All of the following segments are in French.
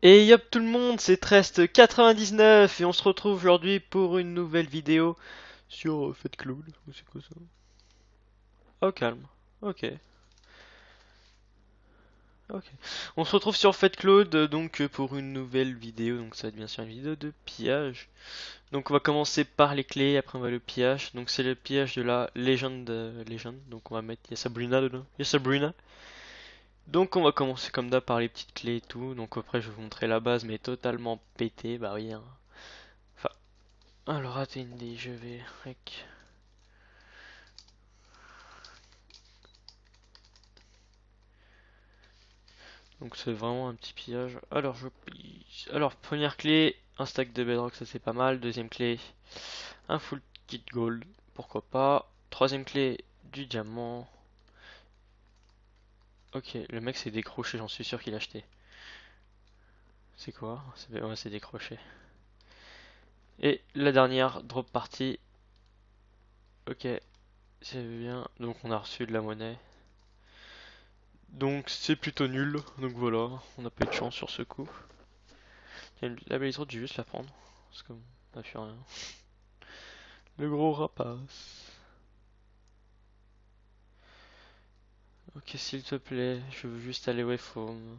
Et yop tout le monde, c'est Trest99 et on se retrouve aujourd'hui pour une nouvelle vidéo sur Fate Cloud. C'est quoi ça? Oh calme. Ok, ok. On se retrouve sur Fate Cloud donc pour une nouvelle vidéo. Donc ça va être bien sûr une vidéo de pillage. Donc on va commencer par les clés, après on va le pillage. Donc c'est le pillage de la légende. Légende. Donc on va mettre. Il y a Sabrina dedans. Il y a Sabrina. Donc on va commencer comme d'hab par les petites clés et tout. Donc après je vais vous montrer la base mais totalement pétée. Bah oui. Hein. Enfin, alors attendez, je vais rec. Donc c'est vraiment un petit pillage. Alors je pille. Alors première clé, un stack de bedrock, ça c'est pas mal. Deuxième clé, un full kit gold, pourquoi pas. Troisième clé, du diamant. Ok, le mec s'est décroché, j'en suis sûr qu'il a acheté. C'est quoi? Ouais, c'est décroché. Et la dernière, drop party. Ok, c'est bien. Donc on a reçu de la monnaie. Donc c'est plutôt nul. Donc voilà, on n'a pas eu de chance sur ce coup. La balisette, je vais juste la prendre. Parce qu'on n'a plus rien. Le gros rapace. Ok, s'il te plaît, je veux juste aller away from.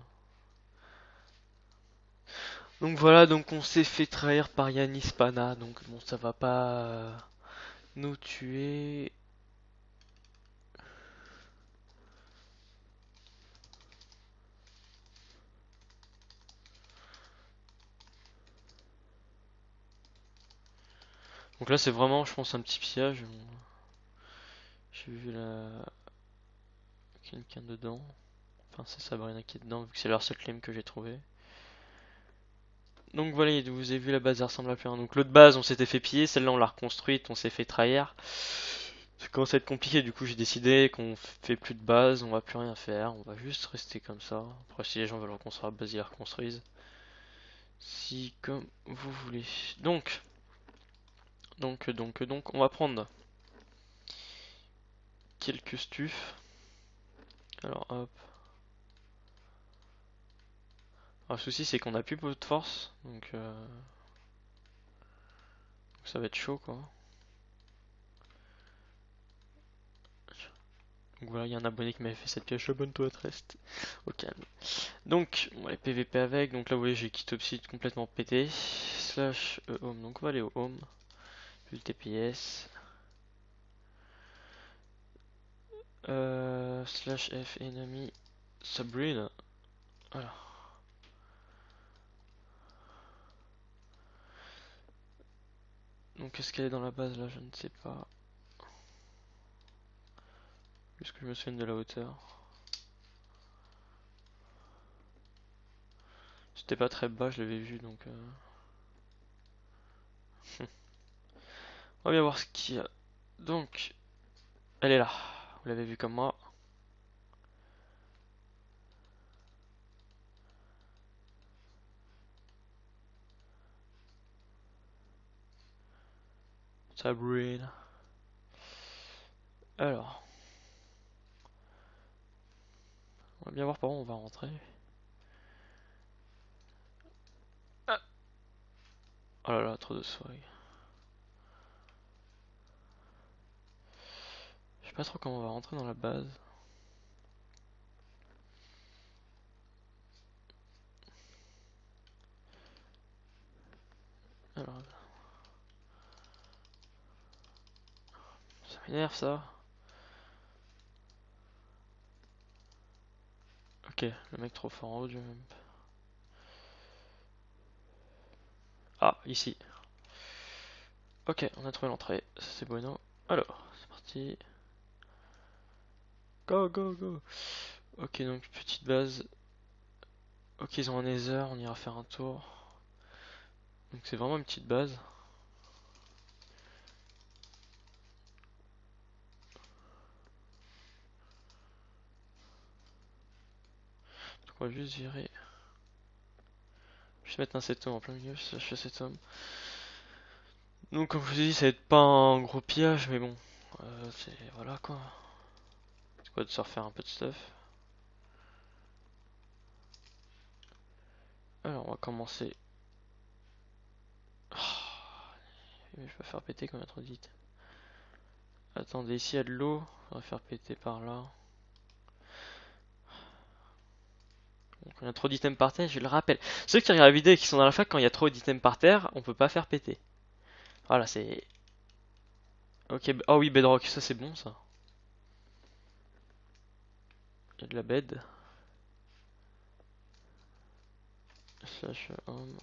Donc voilà, donc on s'est fait trahir par Yanis Pana, donc bon, ça va pas nous tuer. Donc là, c'est vraiment, je pense, un petit piège. J'ai vu quelqu'un dedans. Enfin, c'est Sabrina qui est dedans, vu que c'est leur seul claim que j'ai trouvé. Donc voilà, vous avez vu la base, elle ressemble à plus rien. Donc l'autre base, on s'était fait piller, celle-là, on l'a reconstruite, on s'est fait trahir. Ça commence à être compliqué, du coup j'ai décidé qu'on fait plus de base, on va plus rien faire, on va juste rester comme ça. Après si les gens veulent reconstruire la base, ils la reconstruisent. Si comme vous voulez. Donc, on va prendre quelques stufs. Alors hop. Alors, le souci c'est qu'on a plus beaucoup de force, donc ça va être chaud quoi. Donc voilà, il y a un abonné qui m'avait fait cette pièce, abonne-toi à Trest. Au calme. Donc, on va aller PVP avec. Donc là, vous voyez, j'ai Kitopsy complètement pété. Slash home. Donc on va aller au home. Vu le TPS. Slash F enemy Sabrina. Voilà. Donc est-ce qu'elle est dans la base là? Je ne sais pas. Puisque je me souviens de la hauteur. C'était pas très bas, je l'avais vu donc. On va bien voir ce qu'il y a. Donc, elle est là. Vous l'avez vu comme moi. Sabrina. Alors, on va bien voir par où on va rentrer. Ah. Oh là là, trop de swag. Je sais pas trop comment on va rentrer dans la base. Alors, ça m'énerve ça. Ok, le mec trop fort en haut du même. Ah, ici. Ok, on a trouvé l'entrée. C'est bueno. Alors, c'est parti. Go, go, go. Ok, donc petite base. Ok, ils ont un nether, on ira faire un tour. Donc c'est vraiment une petite base. Donc on va juste virer. Juste mettre un septum en plein milieu, slash septum. Donc comme je vous ai dit, ça va être pas un gros pillage, mais bon. C'est voilà quoi. C'est quoi de se refaire un peu de stuff. Alors on va commencer. Oh, je vais faire péter quand il y a trop vite. Attendez, ici il y a de l'eau. On va faire péter par là. Donc, il y a trop d'items par terre, je le rappelle. Ceux qui regardent la vidéo et qui sont dans la fac, quand il y a trop d'items par terre, on peut pas faire péter. Voilà, c'est. Ok, oh oui, bedrock, ça c'est bon ça. Il y a de la bed. Slash home.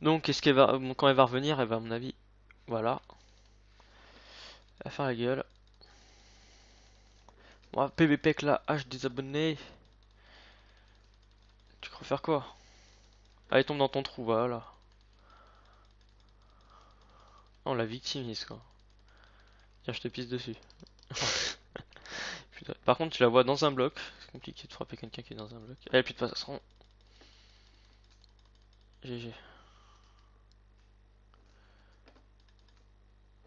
Donc, est-ce qu'elle va. Bon, quand elle va revenir, elle va, à mon avis. Voilà. Elle va faire la gueule. Bon, PVP avec la hache des abonnés. Tu crois faire quoi? Allez, tombe dans ton trou, voilà. Oh, on la victimise quoi. Tiens, je te pisse dessus. Putain. Par contre, tu la vois dans un bloc. C'est compliqué de frapper quelqu'un qui est dans un bloc. Elle a plus de façon. GG.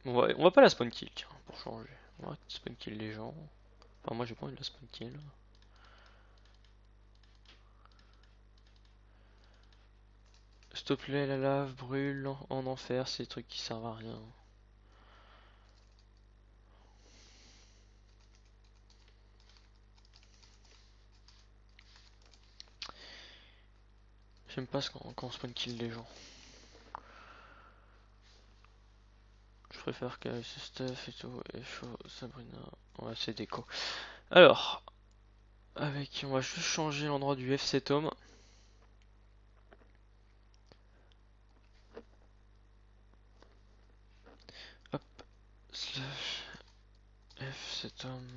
On va pas la spawn kill, tiens, pour changer. On va spawn kill les gens. Enfin, moi j'ai pas envie de la spawn kill. S'il te plaît, la lave brûle en enfer, c'est des trucs qui servent à rien. J'aime pas quand on spawn kill les gens. Je préfère que ce stuff et tout, et chaud, Sabrina. Ouais, c'est déco. Alors, on va juste changer l'endroit du FC Tom. Hop, slash FC Tom.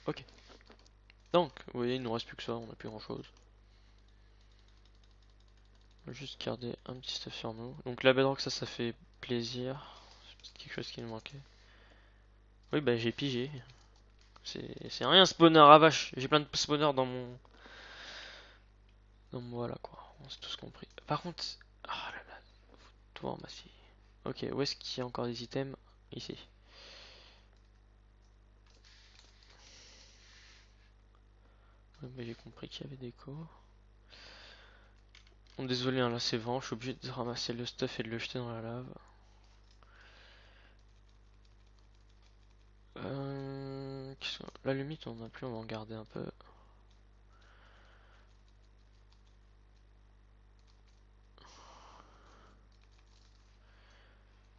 Ok. Donc, vous voyez, il nous reste plus que ça, on a plus grand chose. On va juste garder un petit stuff sur nous. Donc la bedrock, ça fait plaisir. C'est quelque chose qui nous manquait. Oui, bah j'ai pigé. C'est rien spawner à vache. J'ai plein de spawners dans mon. Voilà quoi. On s'est tous compris. Par contre. Ah là là. Tout ramasser. Ok, où est-ce qu'il y a encore des items? Ici. Ouais, bah, j'ai compris qu'il y avait des co. Bon, désolé, hein, là c'est vent. Je suis obligé de ramasser le stuff et de le jeter dans la lave. La limite, on en a plus, on va en garder un peu.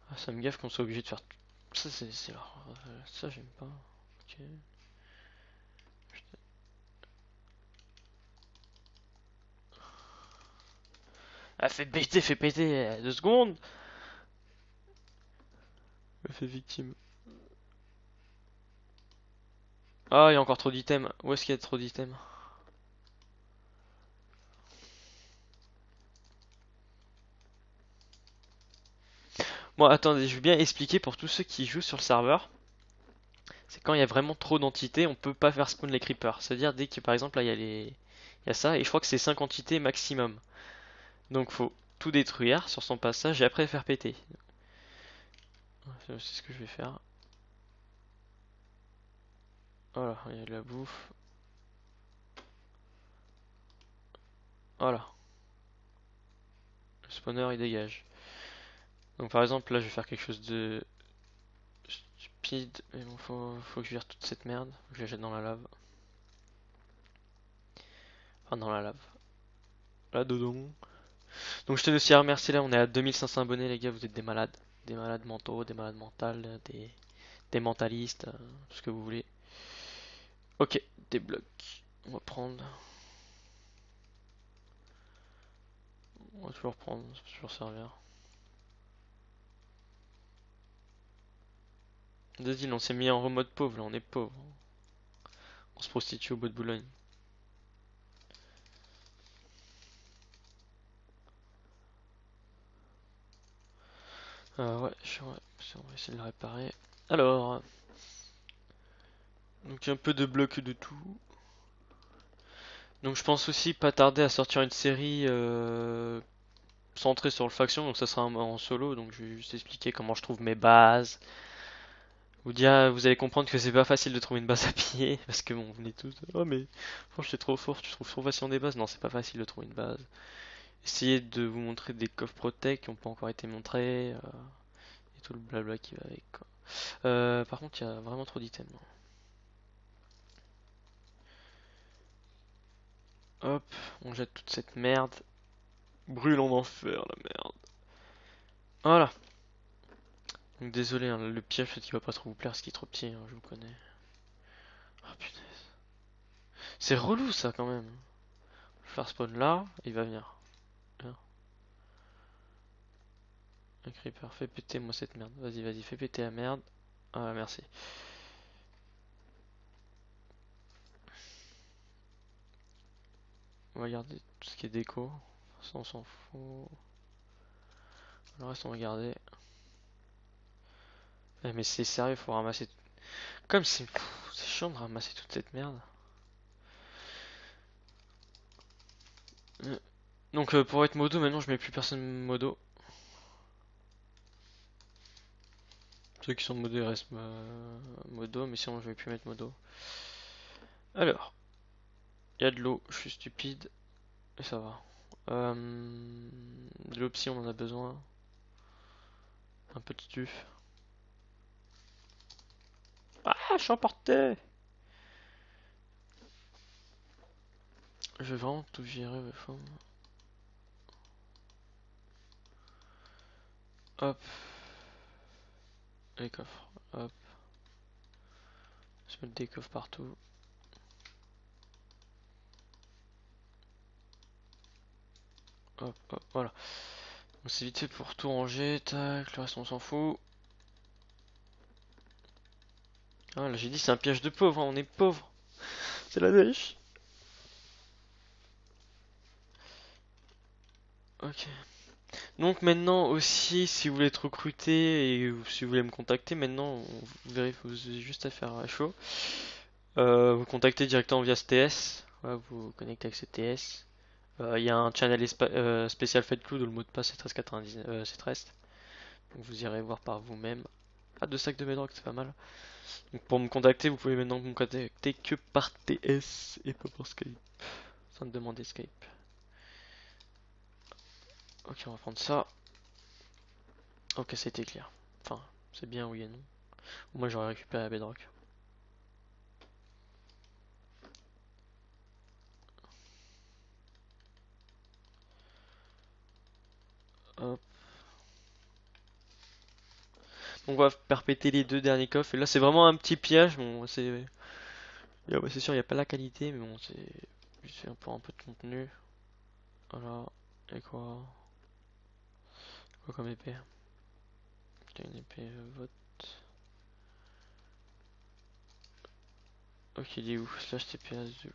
Ah, ça me gaffe qu'on soit obligé de faire. Ça, ça, j'aime pas. Ok. Ah, fais péter, 2 secondes. Elle fait victime. Ah, il y a encore trop d'items. Où est-ce qu'il y a trop d'items? Bon, attendez, je vais bien expliquer pour tous ceux qui jouent sur le serveur. C'est quand il y a vraiment trop d'entités, on peut pas faire spawn les creepers. C'est-à-dire dès que par exemple là il y a ça, et je crois que c'est 5 entités maximum. Donc faut tout détruire sur son passage et après faire péter. C'est ce que je vais faire. Voilà, il y a de la bouffe. Voilà, le spawner il dégage. Donc par exemple là je vais faire quelque chose de stupide, mais bon faut que je vire toute cette merde, faut que je la jette dans la lave. Enfin dans la lave. Là dedans. Donc je tenais aussi à remercier, là on est à 2500 abonnés les gars, vous êtes des malades. Des malades mentaux, des malades mentales, des mentalistes, tout ce que vous voulez. Ok, des blocs. On va prendre. On va toujours prendre, ça peut toujours servir. Vas-y, on s'est mis en mode pauvre, là on est pauvre. On se prostitue au bout de Boulogne. Ouais, on va essayer de le réparer. Alors, donc un peu de blocs de tout. Donc je pense aussi pas tarder à sortir une série centrée sur le faction, donc ça sera en solo, donc je vais juste expliquer comment je trouve mes bases. Vous allez comprendre que c'est pas facile de trouver une base à piller, parce que bon, vous venez tous, oh mais, franchement, t'es trop fort, tu trouves trop facilement des bases. Non, c'est pas facile de trouver une base. Essayez de vous montrer des coffres protect qui n'ont pas encore été montrés, et tout le blabla qui va avec, quoi. Par contre, il y a vraiment trop d'items. Hop, on jette toute cette merde. Brûle en enfer, la merde. Voilà. Donc désolé, hein, le piège peut-être qu'il va pas trop vous plaire parce qu'il est trop petit, hein, je vous connais. Oh putain. C'est relou ça quand même. Je vais faire spawn là, il va venir. Viens. Un creeper, fais péter moi cette merde. Vas-y, vas-y, fais péter la merde. Ah merci. On va garder tout ce qui est déco. Ça on s'en fout. Le reste on va garder. Eh, mais c'est sérieux, faut ramasser. Comme c'est chiant de ramasser toute cette merde. Donc pour être modo, maintenant je mets plus personne modo. Ceux qui sont modo ils restent modo, mais sinon je vais plus mettre modo. Alors, il y a de l'eau, je suis stupide, et ça va. De l'eau psy on en a besoin. Un peu de stuf. Ah, je suis emporté! Je vais vraiment tout virer, mais faut... Hop. Les coffres, hop. Je mets des coffres partout. Hop, hop, voilà. Donc c'est vite fait pour tout ranger, tac, le reste on s'en fout. Ah là j'ai dit c'est un piège de pauvre, hein, on est pauvre. C'est la dèche. Ok. Donc maintenant aussi, si vous voulez être recruté et si vous voulez me contacter, maintenant vous avez juste à faire à chaud. Vous contactez directement via STS. Voilà, vous vous connectez avec ce TS. Il y a un channel spécial FedCloud où le mot de passe c'est 1399, c'est 13. Donc vous irez voir par vous-même. Ah, 2 sacs de bedrock, c'est pas mal. Donc pour me contacter, vous pouvez maintenant me contacter que par TS et pas par Skype. Sans me demander Skype. Ok, on va prendre ça. Ok, c'était clair. Enfin, c'est bien oui et non. Moi j'aurais récupéré la bedrock. Hop. Donc on va faire péter les 2 derniers coffres. Et là c'est vraiment un petit piège. Bon, c'est sûr, il n'y a pas la qualité, mais bon, c'est juste pour un peu de contenu. Voilà. Et quoi? Quoi comme épée? T'as une épée vote. Ok, il est où? Slash TPS de...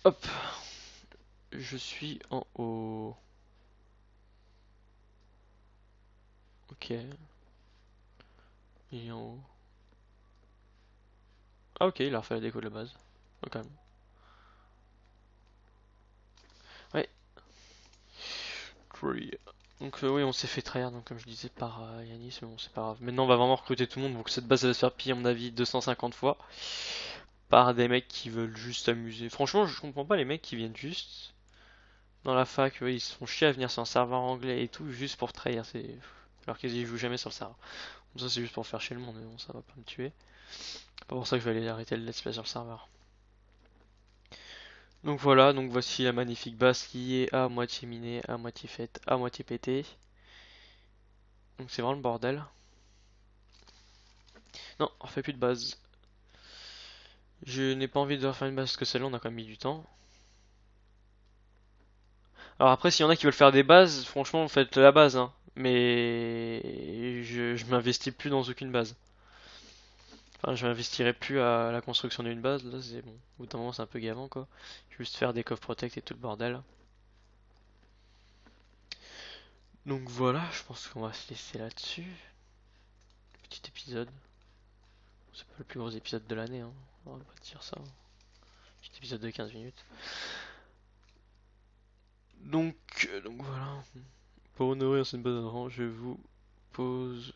Hop. Je suis en haut. Ok. Il est en haut. Ah ok, il a refait la déco de la base. Oh, quand même. Ouais. Donc oui, on s'est fait trahir, donc comme je disais, par Yanis, mais bon, c'est pas grave. Maintenant, on va vraiment recruter tout le monde, donc cette base elle va se faire piller, à mon avis, 250 fois. Par des mecs qui veulent juste s'amuser. Franchement, je comprends pas les mecs qui viennent juste dans la fac, ils se font chier à venir sur un serveur anglais et tout, juste pour trahir. Alors qu'ils y jouent jamais sur le serveur. Donc ça, c'est juste pour faire chier le monde, mais bon, ça va pas me tuer. C'est pas pour ça que je vais aller arrêter le let's play sur le serveur. Donc voilà, donc voici la magnifique base qui est à moitié minée, à moitié faite, à moitié pétée. Donc c'est vraiment le bordel. Non, on refait plus de base. Je n'ai pas envie de refaire une base parce que celle-là on a quand même mis du temps. Alors après, s'il y en a qui veulent faire des bases, franchement, faites la base, hein. Mais je m'investis plus dans aucune base. Enfin, je m'investirai plus à la construction d'une base. Là, c'est bon. Au bout d'un moment, c'est un peu gavant, quoi. Juste faire des coffres protect et tout le bordel. Donc voilà, je pense qu'on va se laisser là-dessus. Petit épisode. C'est pas le plus gros épisode de l'année, hein. On va pas dire ça. Petit épisode de 15 minutes. Donc voilà. Pour honorer cette bonne rang, je vous pose.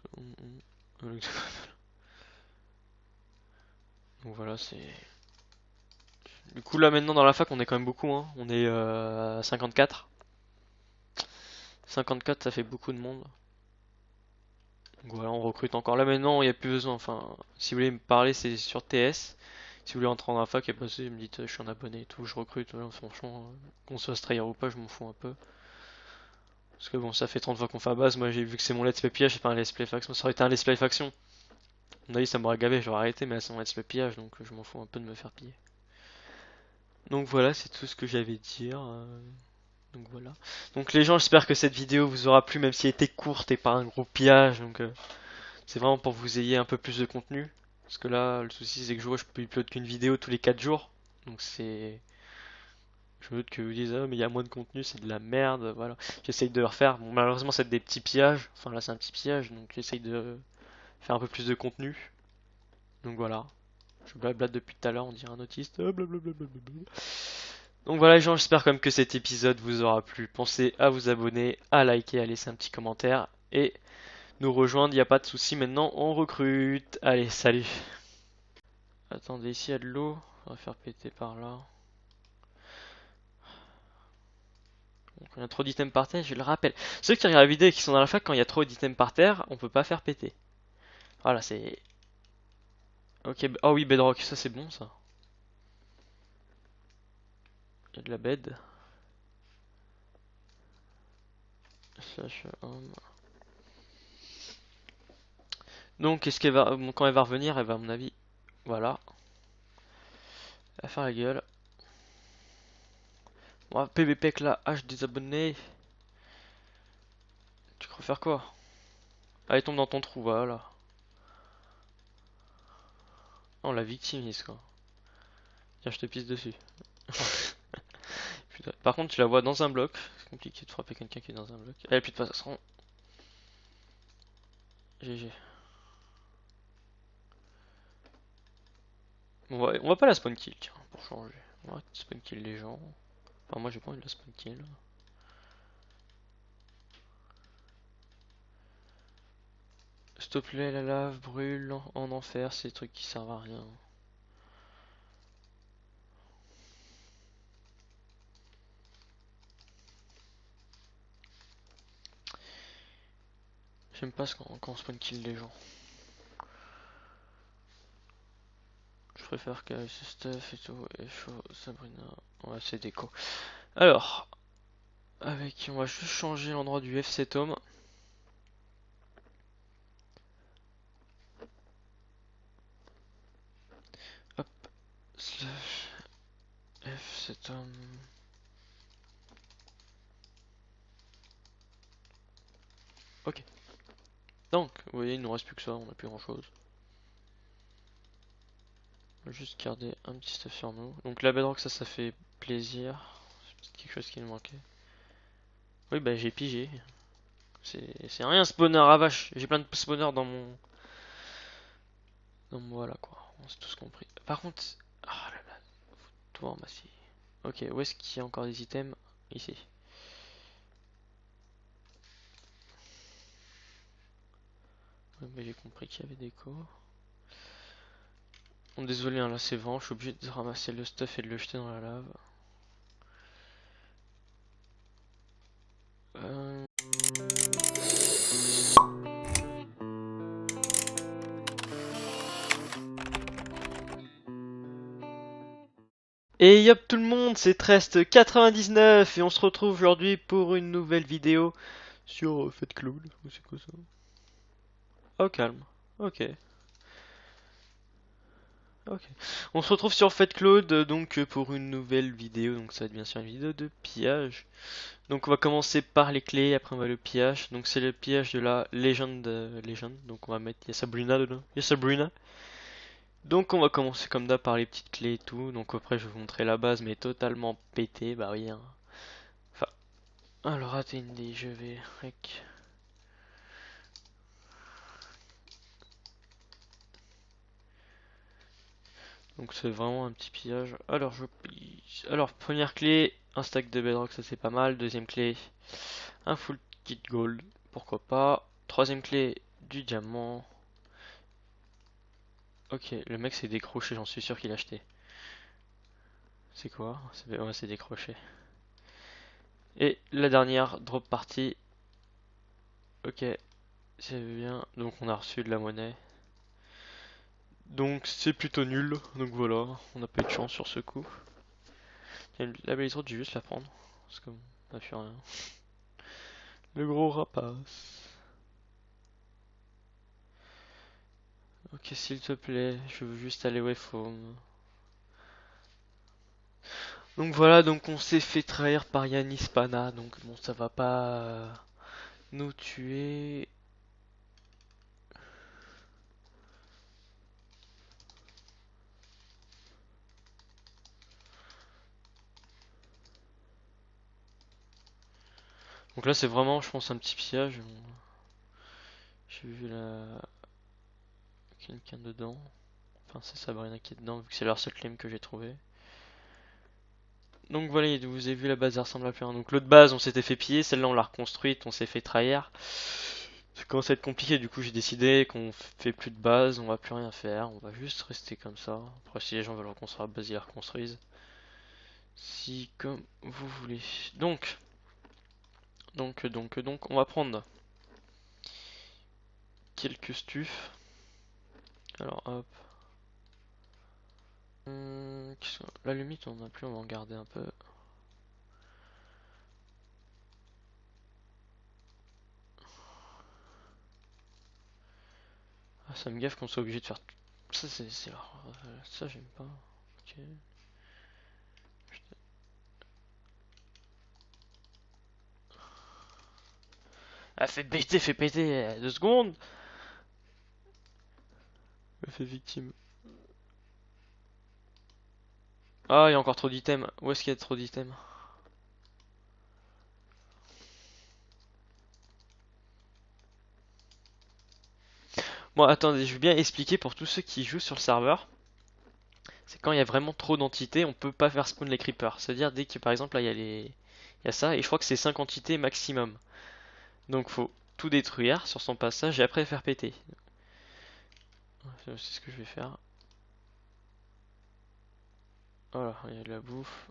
Donc voilà, c'est. Du coup, là maintenant dans la fac, on est quand même beaucoup, hein. On est à 54. 54, ça fait beaucoup de monde. Donc voilà, on recrute encore. Là maintenant, il n'y a plus besoin. Enfin, si vous voulez me parler, c'est sur TS. Si vous voulez entrer dans la fac et passer, me dites je suis un abonné et tout, je recrute. Voilà, franchement, qu'on soit strayer ou pas, je m'en fous un peu. Parce que bon, ça fait 30 fois qu'on fait à base. Moi, j'ai vu que c'est mon let's play pillage, c'est pas un let's play faction. Ça aurait été un let's play faction. À mon avis, ça m'aurait gavé, j'aurais arrêté, mais là, c'est mon let's play pillage, donc je m'en fous un peu de me faire piller. Donc voilà, c'est tout ce que j'avais à dire. Donc voilà. Donc les gens, j'espère que cette vidéo vous aura plu, même si elle était courte et pas un gros pillage. Donc c'est vraiment pour que vous ayez un peu plus de contenu. Parce que là, le souci c'est que je vois, je peux upload qu'une vidéo tous les 4 jours. Donc c'est. Je veux que vous disiez, ah, mais il y a moins de contenu, c'est de la merde. Voilà. J'essaye de refaire. Bon, malheureusement, c'est des petits pillages. Enfin là, c'est un petit pillage. Donc j'essaye de faire un peu plus de contenu. Donc voilà. Je blablate depuis tout à l'heure, on dirait un autiste. Blablabla. Donc voilà les gens, j'espère quand même que cet épisode vous aura plu. Pensez à vous abonner, à liker, à laisser un petit commentaire et nous rejoindre, il n'y a pas de souci. Maintenant on recrute. Allez, salut. Attendez, ici il y a de l'eau. On va faire péter par là. Donc il y a trop d'items par terre, je le rappelle. Ceux qui regardent la vidéo et qui sont dans la fac, quand il y a trop d'items par terre, on peut pas faire péter. Voilà, c'est... Ok, oh oui, bedrock, ça c'est bon ça. Il y a de la bed. Slash home. Donc, est-ce qu'elle va, quand elle va revenir, elle va à mon avis, voilà, elle va faire la gueule. Bon, PBP que la hache des abonnés. Tu crois faire quoi? Allez, tombe dans ton trou, voilà. On la victimise quoi. Tiens, je te pisse dessus. Putain. Par contre, tu la vois dans un bloc. C'est compliqué de frapper quelqu'un qui est dans un bloc. Elle a plus de passation. GG. On va pas la spawn kill, tiens, pour changer. On va spawn kill les gens. Enfin, moi j'ai pas envie de la spawn kill. S'il te plaît, la lave brûle en enfer, c'est des trucs qui servent à rien. J'aime pas quand on spawn kill les gens. Je préfère que ce stuff et tout, et chaud, Sabrina. Ouais, c'est déco. Alors, on va juste changer l'endroit du FC Tom. Hop, slash FC Tom. Ok. Donc, vous voyez, il nous reste plus que ça, on a plus grand chose. On va juste garder un petit stuff sur nous. Donc la bedrock, ça fait plaisir. C'est quelque chose qui nous manquait. Oui, bah j'ai pigé. C'est rien spawner à vache. J'ai plein de spawners dans mon... Voilà quoi, on s'est tous compris. Par contre... Ah là là, tout ramasser. Ok, où est-ce qu'il y a encore des items? Ici. Ouais, mais j'ai compris qu'il y avait des co. Bon, désolé, hein, là c'est vent, je suis obligé de ramasser le stuff et de le jeter dans la lave. Euh... Et yop tout le monde, c'est Trest99 et on se retrouve aujourd'hui pour une nouvelle vidéo sur Fête Cloud. C'est quoi ça? Oh calme, ok. Ok. On se retrouve sur Fête Claude donc pour une nouvelle vidéo. Donc ça va être bien sûr une vidéo de pillage. Donc on va commencer par les clés, après on va le pillage. Donc c'est le pillage de la légende. Légende. Donc on va mettre. Il y a Sabrina dedans. Il y a Sabrina. Donc on va commencer comme d'hab par les petites clés et tout. Donc après je vais vous montrer la base mais totalement pété. Bah oui. Hein. Enfin. Alors attendez, je vais. Rec. Donc c'est vraiment un petit pillage. Alors je pille. Alors première clé, un stack de bedrock, ça c'est pas mal. Deuxième clé, un full Kit gold, pourquoi pas. Troisième clé, du diamant. Ok, le mec s'est décroché, j'en suis sûr qu'il a acheté. C'est quoi? Ouais, c'est décroché. Et la dernière, drop party. Ok, c'est bien. Donc on a reçu de la monnaie. Donc c'est plutôt nul. Donc voilà, on n'a pas eu de chance sur ce coup. La belle je vais juste la prendre. Parce qu'on n'a fait rien. Le gros rapace. Ok, s'il te plaît, je veux juste aller away from. Donc voilà, donc on s'est fait trahir par Yanis Pana. Donc bon, ça va pas nous tuer. Donc là, c'est vraiment, je pense, un petit piège. J'ai vu quelqu'un dedans. Enfin, c'est Sabrina qui est dedans, vu que c'est leur seul claim que j'ai trouvé. Donc voilà, vous avez vu la base, elle ressemble à plus rien. Donc l'autre base, on s'était fait piller, celle-là on l'a reconstruite, on s'est fait trahir. Ça commence à être compliqué, du coup j'ai décidé qu'on fait plus de base, on va plus rien faire, on va juste rester comme ça. Après si les gens veulent reconstruire la base, ils la reconstruisent. Si comme vous voulez. Donc, on va prendre quelques stuffs. Alors hop. La limite on en a plus, on va en garder un peu. Ah, ça me gaffe qu'on soit obligé de faire tout. Ça, ça, j'aime pas. Ok. Ah, fais péter, 2 secondes. Me fait victime. Ah, il y a encore trop d'items. Où est-ce qu'il y a trop d'items? Bon, attendez, je vais bien expliquer pour tous ceux qui jouent sur le serveur. C'est quand il y a vraiment trop d'entités, on peut pas faire spawn les creepers. C'est-à-dire dès que par exemple là il y a il y a ça, et je crois que c'est 5 entités maximum. Donc faut tout détruire sur son passage et après faire péter. C'est ce que je vais faire. Voilà, il y a de la bouffe.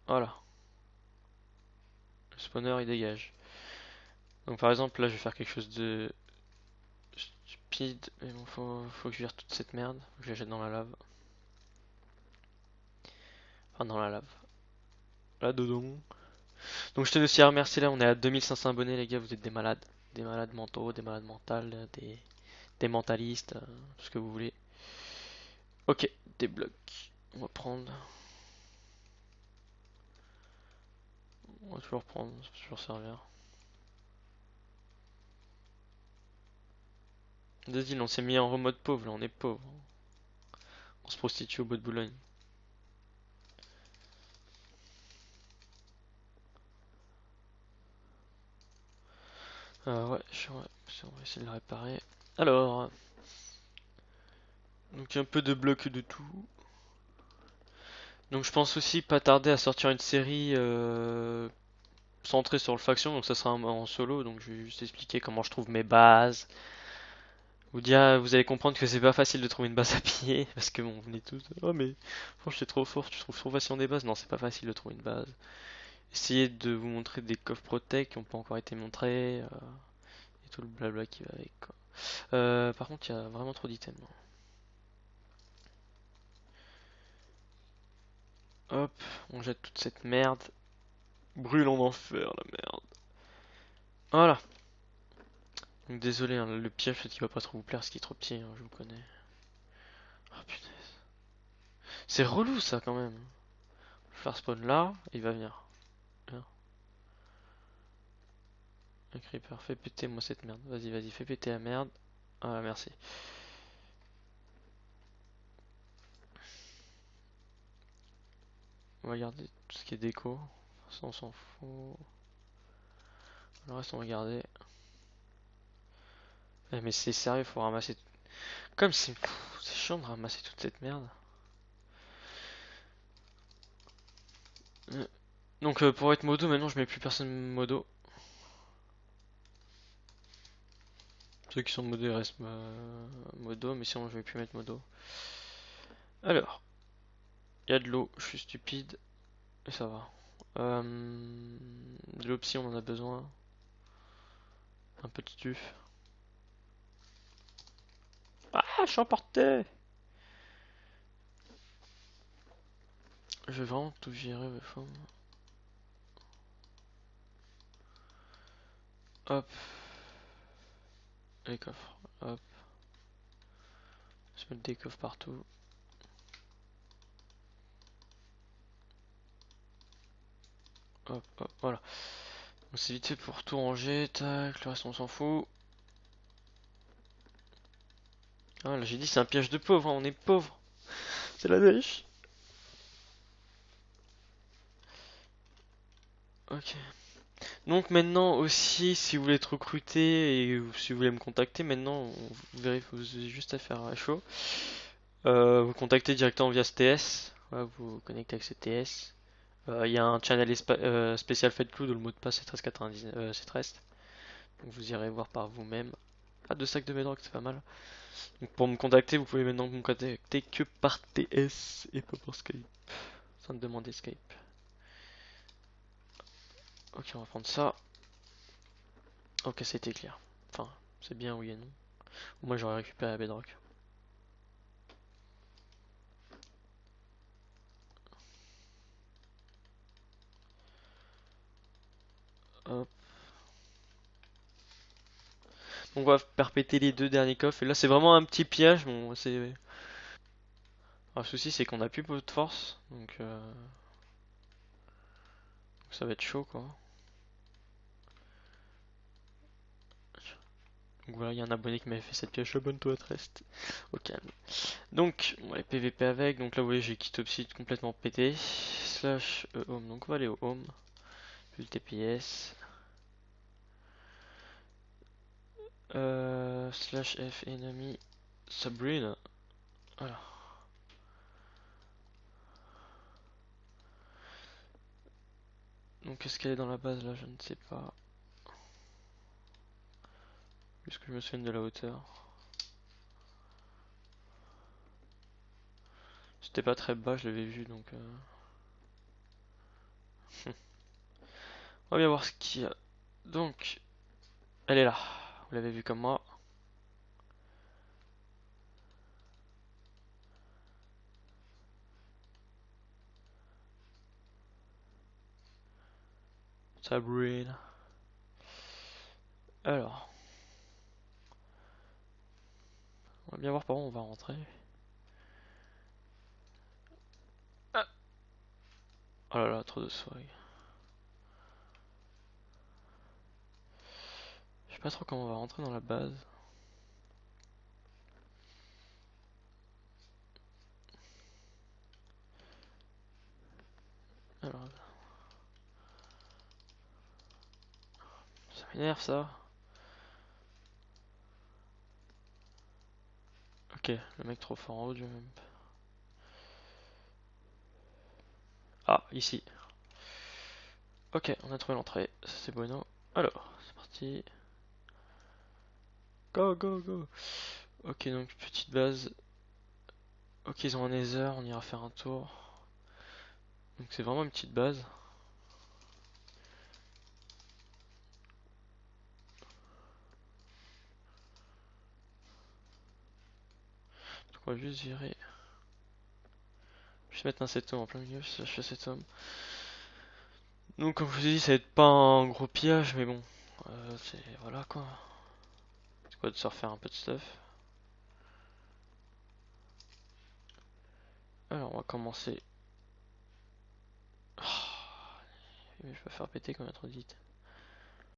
Voilà, le spawner il dégage. Donc par exemple là je vais faire quelque chose de stupide. Mais bon, faut que je vire toute cette merde. Faut que je la jette dans la lave. Enfin dans la lave. Là dedans. Donc je tenais aussi à remercier, là on est à 2500 abonnés les gars, vous êtes des malades. Des malades mentaux, des malades mentales, des mentalistes, tout ce que vous voulez. Ok, des blocs. On va prendre. On va toujours prendre, ça peut toujours servir. Vas-y, on s'est mis en mode pauvre, là on est pauvre. On se prostitue au bout de Boulogne. Ouais, on va essayer de le réparer. Alors, donc un peu de blocs de tout. Donc je pense aussi pas tarder à sortir une série centrée sur le faction, donc ça sera en solo, donc je vais juste expliquer comment je trouve mes bases. Vous allez comprendre que c'est pas facile de trouver une base à piller, parce que bon, on est tous, oh mais franchement c'est trop fort, tu trouves trop facilement des bases. Non, c'est pas facile de trouver une base. Essayez de vous montrer des coffres protect qui n'ont pas encore été montrés, et tout le blabla qui va avec quoi. Par contre, il y a vraiment trop d'items. Hop, on jette toute cette merde. Brûle en enfer la merde. Voilà. Donc désolé, hein, le piège peut-être qu'il va pas trop vous plaire parce qu'il est trop petit, hein, je vous connais. Oh putain. C'est relou ça quand même. Je vais faire spawn là, il va venir. Viens. Un creeper, fais péter moi cette merde. Vas-y, fais péter la merde. Ah merci. On va garder tout ce qui est déco. Ça on s'en fout. Le reste on va garder. Mais c'est sérieux, faut ramasser. Comme c'est chiant de ramasser toute cette merde. Donc pour être modo, maintenant je mets plus personne modo. Ceux qui sont modés restent modo, mais sinon je vais plus mettre modo. Alors, il y a de l'eau, je suis stupide, et ça va. De l'opsie, on en a besoin. Un peu de stuf. Ah, je suis emporté! Je vais vraiment tout virer, mais enfin. Hop, les coffres. Hop, je mets des coffres partout. Hop, hop, voilà. Donc c'est vite fait pour tout ranger, tac, le reste on s'en fout. Ah là j'ai dit c'est un piège de pauvre, hein, on est pauvre. C'est la dèche. Ok. Donc maintenant aussi, si vous voulez être recruté et si vous voulez me contacter, maintenant vous verrez, vous avez juste à faire à chaud. Vous contactez directement via CTS. Voilà, vous vous connectez avec CTS. Il y a un channel spécial Fed Cloud où le mot de passe c'est 1399, c'est 13. Donc vous irez voir par vous-même. Ah, 2 sacs de bedrock, c'est pas mal. Donc pour me contacter, vous pouvez maintenant me contacter que par TS et pas par Skype. Sans me demander Skype. Ok, on va prendre ça. Ok, c'était clair. Enfin, c'est bien oui et non. Moi j'aurais récupéré la bedrock. Hop. Donc on va faire péter les 2 derniers coffres. Et là c'est vraiment un petit piège. Bon, c'est. Alors, le souci c'est qu'on a plus beaucoup de force. Donc ça va être chaud quoi. Donc voilà, il y a un abonné qui m'avait fait cette piège. Abonne-toi à Trest. Au calme. Donc, on va les PVP avec. Donc là, vous voyez, j'ai Kitopside complètement pété. Slash home. Donc on va aller au home. Puis le TPS. Slash F enemy Sabrina. Voilà. Donc est-ce qu'elle est dans la base là? Je ne sais pas. Puisque je me souviens de la hauteur. C'était pas très bas, je l'avais vu donc. On va bien voir ce qu'il y a. Donc, elle est là. Vous l'avez vu comme moi. Sabrina. Alors, on va bien voir par où on va rentrer. Ah. Oh là là, trop de swag. Je sais pas trop comment on va rentrer dans la base. Alors, ça m'énerve ça. Ok, le mec trop fort en haut du même. Ah, ici. Ok, on a trouvé l'entrée. Ça c'est bueno. Alors, c'est parti. Go, go, go. Ok, donc petite base. Ok, ils ont un nether, on ira faire un tour. Donc c'est vraiment une petite base. Donc on va juste virer. Je vais mettre un septum en plein milieu, si je fais septum. Donc comme je vous ai dit, ça va être pas un gros pillage, mais bon. C'est voilà quoi. C'est quoi de se refaire un peu de stuff. Alors on va commencer. Oh, mais je vais faire péter quand même trop vite.